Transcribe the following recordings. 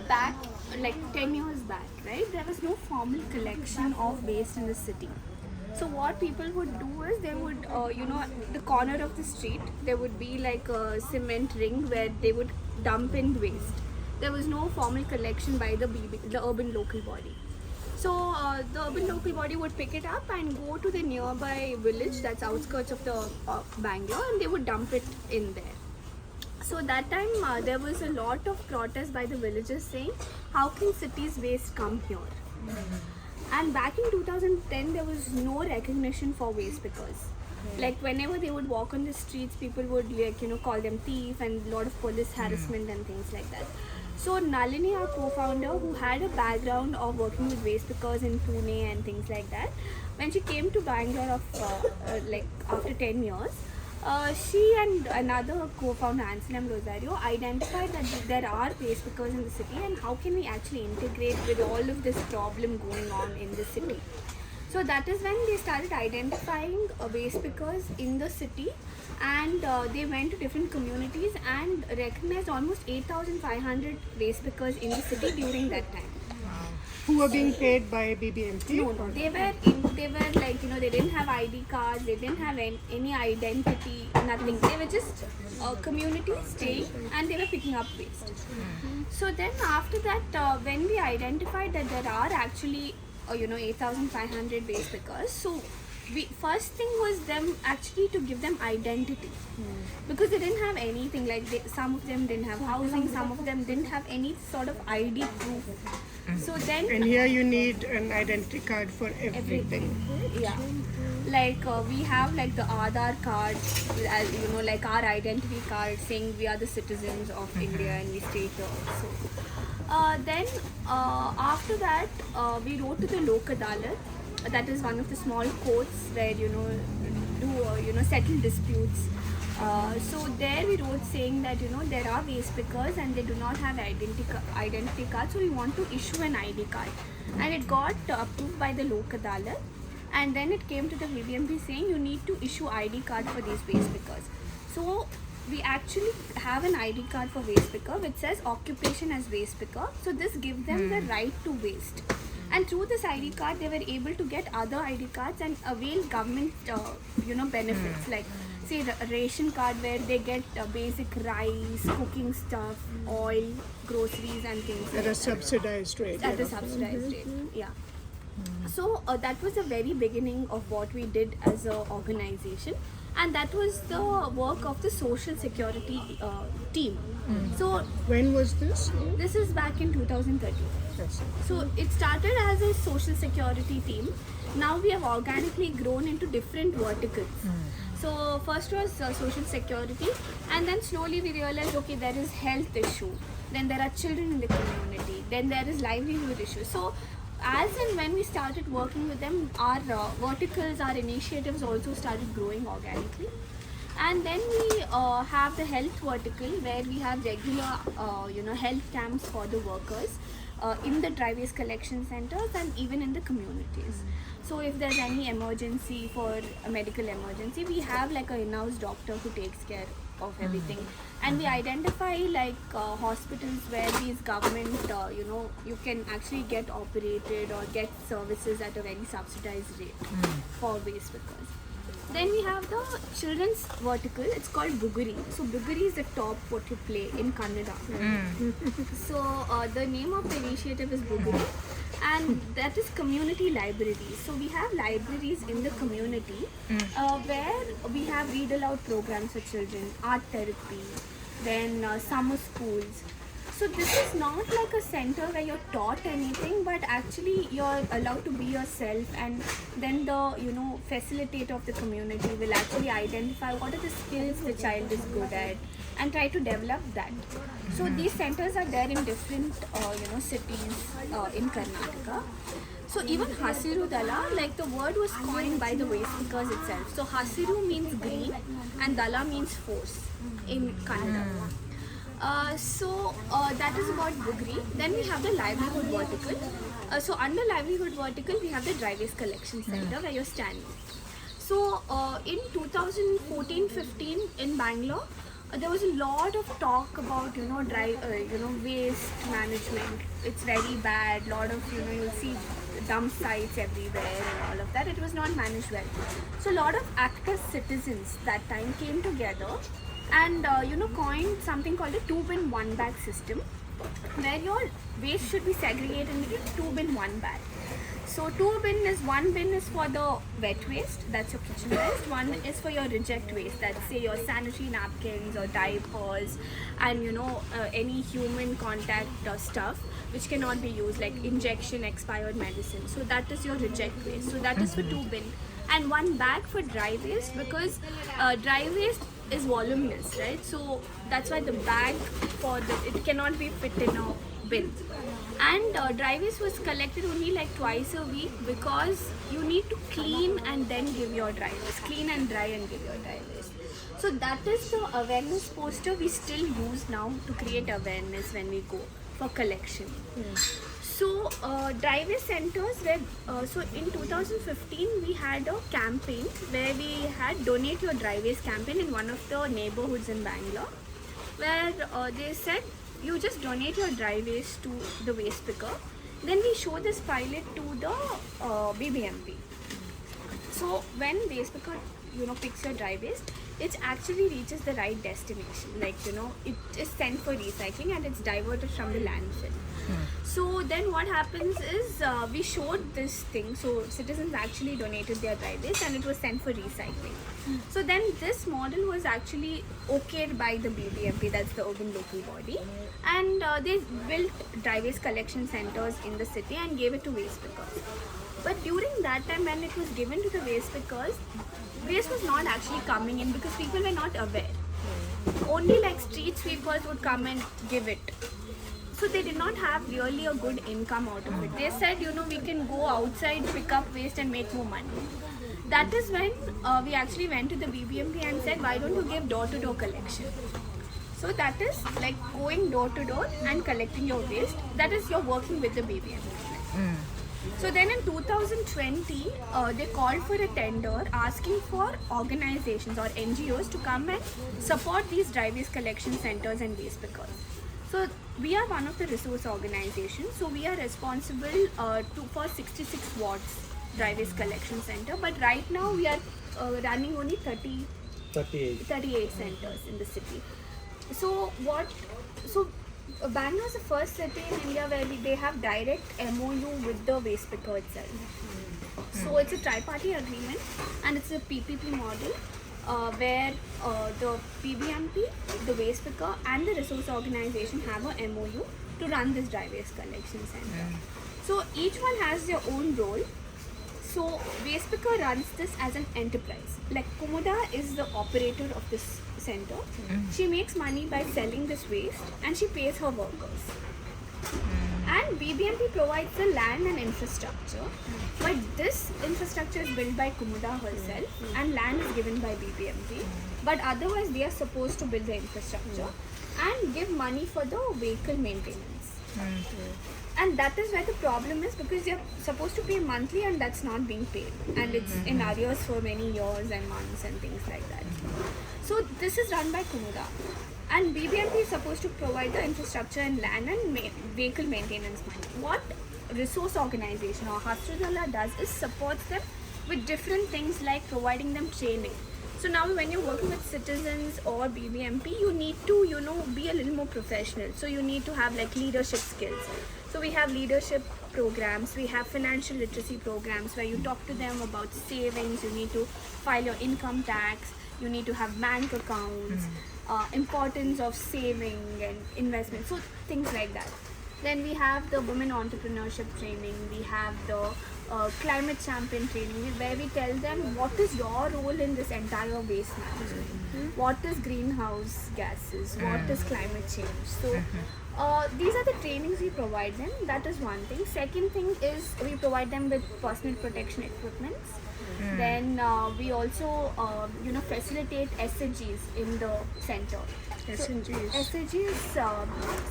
back, like 10 years back, right, there was no formal collection of waste in the city. So what people would do is they would, the corner of the street, there would be like a cement ring where they would dump in waste. There was no formal collection by the urban local body. So the urban local body would pick it up and go to the nearby village that's outskirts of the Bangalore, and they would dump it in there. So that time there was a lot of protest by the villagers saying, how can cities waste come here? And back in 2010 there was no recognition for waste pickers. Like whenever they would walk on the streets, people would call them thief, and a lot of police harassment and things like that. So Nalini, our co-founder, who had a background of working with waste pickers in Pune and things like that, when she came to Bangalore after 10 years, she and another co-founder, Anselm Rosario, identified that there are waste pickers in the city, and how can we actually integrate with all of this problem going on in the city. So that is when they started identifying waste pickers in the city, and they went to different communities and recognized almost 8,500 waste pickers in the city during that time. Who were being paid by BBMP? No, they were like, they didn't have ID cards, they didn't have any identity, nothing. They were just a community staying, and they were picking up waste. So then after that, when we identified that there are actually 8,500 waste pickers, so first thing was them actually to give them identity, because they didn't have anything. Like some of them didn't have housing, some of them didn't have any sort of ID proof. So then, and here you need an identity card for everything. Yeah, like we have like the Aadhaar card, like our identity card saying we are the citizens of India and we stay here. So then after that, we wrote to the Lok Adalat. That is one of the small courts where settle disputes. So there we wrote saying that there are waste pickers and they do not have identity card, so we want to issue an ID card, and it got approved by the Lok Adalat. And then it came to the BBMP saying you need to issue ID card for these waste pickers. So we actually have an ID card for waste picker which says occupation as waste picker. So this gives them the right to waste. And through this ID card, they were able to get other ID cards and avail government, benefits, like say a ration card where they get basic rice, cooking stuff, oil, groceries, and things. At a subsidized rate. At a subsidized rate, yeah. So that was the very beginning of what we did as an organization, and that was the work of the social security team. So when was this? This is back in 2013. Yes. So it started as a social security team. Now we have organically grown into different verticals. So first was social security, and then slowly we realized, okay, there is health issue, then there are children in the community, then there is livelihood issue. So as and when we started working with them, our verticals, our initiatives also started growing organically. And then we have the health vertical where we have regular health camps for the workers in the dry waste collection centers and even in the communities. So if there's any emergency, for a medical emergency, we have like a in-house doctor who takes care of everything. And we identify like hospitals where these government, you can actually get operated or get services at a very subsidized rate for waste pickers. Then we have the children's vertical. It's called Buguri. So Buguri is the top what you play in Kannada. So the name of the initiative is Buguri, and that is community libraries. So we have libraries in the community where we have read aloud programs for children, art therapy, then summer schools. So this is not like a center where you're taught anything, but actually you're allowed to be yourself, and then the facilitator of the community will actually identify what are the skills the child is good at and try to develop that. So these centers are there in different cities in Karnataka. So even Hasiru Dala, like the word was coined by the waste pickers itself. So Hasiru means green and Dala means force in Kannada. So that is about Bugri. Then we have the livelihood vertical. So under livelihood vertical, we have the dry waste collection center where you're standing. So in 2014-15 in Bangalore, there was a lot of talk about waste management. It's very bad. Lot of you'll see dump sites everywhere and all of that. It was not managed well. So a lot of active citizens that time came together and coined something called a 2-bin 1-bag system, where your waste should be segregated into 2-bin 1-bag. So 2 bin is, 1 bin is for the wet waste, that's your kitchen waste. 1 is for your reject waste, that's say your sanitary napkins or diapers and any human contact stuff which cannot be used, like injection expired medicine. So that is your reject waste. So that is for 2 bin. And 1 bag for dry waste, because dry waste is voluminous, right? So that's why the bag it cannot be fit in a bin. And dry waste was collected only like twice a week, because you need to clean and then give your dry waste. Clean and dry and give your dry waste. So that is the awareness poster we still use now to create awareness when we go for collection. So dry waste centers were, so in 2015 we had a campaign where we had Donate Your Dry Waste campaign in one of the neighborhoods in Bangalore, where they said you just donate your dry waste to the waste picker. Then we show this pilot to the BBMP. So when waste picker picks your dry waste, it actually reaches the right destination. Like it is sent for recycling and it's diverted from the landfill. So then what happens is we showed this thing. So citizens actually donated their dry waste and it was sent for recycling. So then this model was actually okayed by the BBMP, that's the urban local body, and they built dry waste collection centers in the city and gave it to waste pickers. But during that time when it was given to the waste pickers, waste was not actually coming in because people were not aware. Only like street sweepers would come and give it. So they did not have really a good income out of it. They said, we can go outside, pick up waste and make more money. That is when we actually went to the BBMP and said, why don't you give door-to-door collection? So that is like going door-to-door and collecting your waste. That is, you're working with the BBMP. So then in 2020, they called for a tender asking for organizations or NGOs to come and support these dry waste collection centers and waste pickers. So we are one of the resource organizations. So we are responsible for 66 wards dry waste collection center. But right now we are running only 38 centers in the city. So Bangalore is the first city in India where they have direct MOU with the waste picker itself. So it's a tri-party agreement and it's a PPP model where the PBMP, the waste picker and the resource organization have a MOU to run this dry waste collection center. So each one has their own role. So waste picker runs this as an enterprise. Like Kumuda is the operator of this center. She makes money by selling this waste and she pays her workers. And BBMP provides the land and infrastructure, but this infrastructure is built by Kumuda herself and land is given by BBMP. But otherwise they are supposed to build the infrastructure and give money for the vehicle maintenance. And that is where the problem is, because they are supposed to pay monthly and that's not being paid. And it's in arrears for many years and months and things like that. So this is run by Kumuda. And BBMP is supposed to provide the infrastructure and land and vehicle maintenance money. What resource organization or Hasrudallah does is supports them with different things like providing them training. So now when you're working with citizens or BBMP, you need to, be a little more professional. So you need to have like leadership skills. So we have leadership programs, we have financial literacy programs where you talk to them about savings, you need to file your income tax, you need to have bank accounts, importance of saving and investment, so things like that. Then we have the women entrepreneurship training, we have the climate champion training where we tell them what is your role in this entire waste management, what is greenhouse gases, what is climate change. So these are the trainings we provide them. That is one thing. Second thing is we provide them with personal protection equipments. Then we also facilitate SHGs in the center. SHG is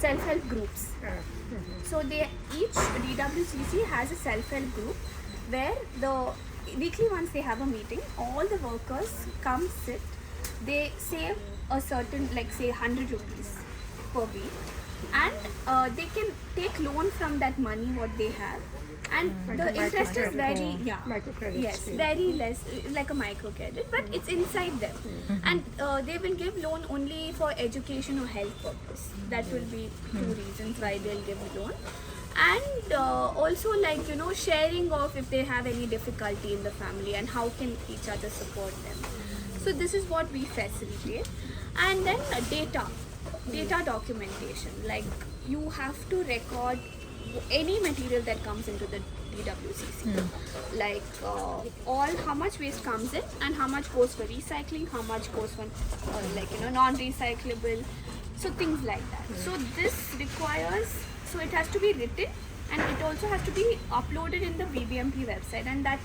self-help groups. So each DWCC has a self-help group where weekly once they have a meeting, all the workers come sit, they save a certain, like say 100 rupees per week, and they can take loan from that money what they have, and Like the a interest is microcredit. very Microcredit yes, scheme. very less, like a microcredit, but it's inside them, and they will give loan only for education or health purpose. That will be two reasons why they'll give loan. And also, like, you know, sharing of if they have any difficulty in the family and how can each other support them. So this is what we facilitate. And then data documentation, like you have to record any material that comes into the DWCC, like all how much waste comes in and how much goes for recycling, how much goes for like, you know, non-recyclable, so things like that. So this requires, so it has to be written, and it also has to be uploaded in the VBMP website, and that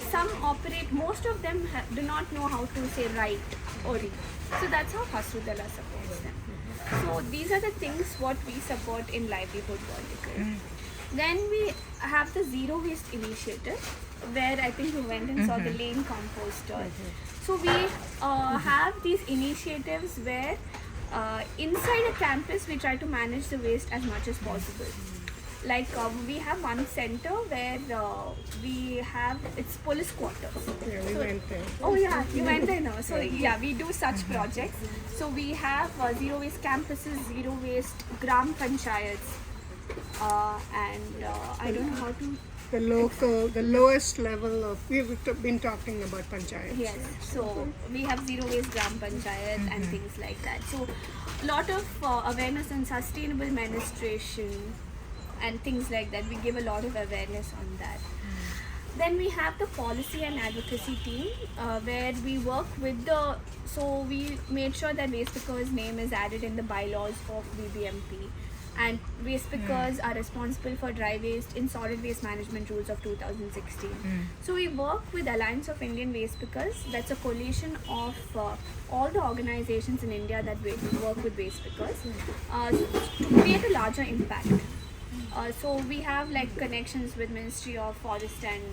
some operate, most of them do not know how to say write or read. So that's how Hasrudala supports them. So these are the things what we support in livelihood vertical. Then we have the zero waste initiative, where I think you went and saw the lane composter. So we have these initiatives where inside a campus we try to manage the waste as much as possible. Like we have one center where we have, it's police quarters. Yeah, we went there. Oh yeah, you went there now. So yeah, we do such projects. So we have zero waste campuses, zero waste gram panchayats, and I don't know how to. The lowest level of, we've been talking about panchayats. Yes, so we have zero waste gram panchayat and things like that. So a lot of awareness on sustainable menstruation and things like that. We give a lot of awareness on that. Then we have the policy and advocacy team, where we work with the, so we made sure that waste pickers' name is added in the bylaws of VBMP, and waste pickers are responsible for dry waste in solid waste management rules of 2016. So we work with Alliance of Indian Waste Pickers. That's a coalition of all the organizations in India that work with waste pickers to create a larger impact. So we have like connections with Ministry of Forest and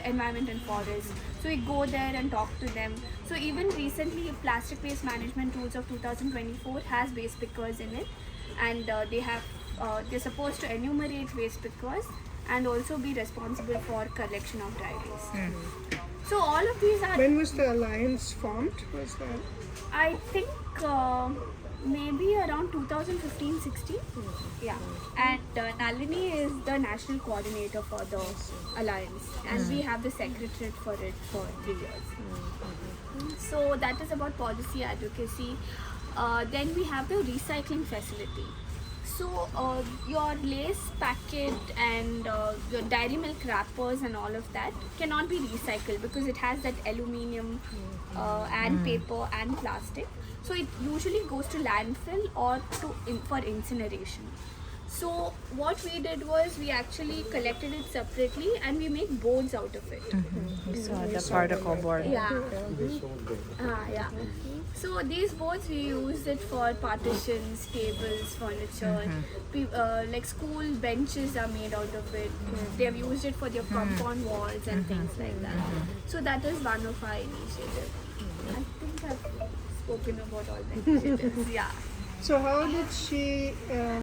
Environment and Forest. So we go there and talk to them. So even recently, Plastic Waste Management Rules of 2024 has waste pickers in it, and they're supposed to enumerate waste pickers and also be responsible for collection of dry waste. So all of these are. When was the alliance formed? Was that? I think maybe around 2015-16. Yeah, and Nalini is the national coordinator for the alliance, and we have the secretariat for it for 3 years. So that is about policy advocacy. Then we have the recycling facility. So your Lays packet and your dairy milk wrappers and all of that cannot be recycled because it has that aluminium and paper and plastic. So it usually goes to landfill or for incineration. So what we did was we actually collected it separately and we make boards out of it. So the particle board. Yeah. Yeah. So these boards we use it for partitions, tables, furniture. Like school benches are made out of it. They have used it for their compound walls and things like that. So that is one of our initiatives. I think I've spoken about all the initiatives. Yeah. So how did she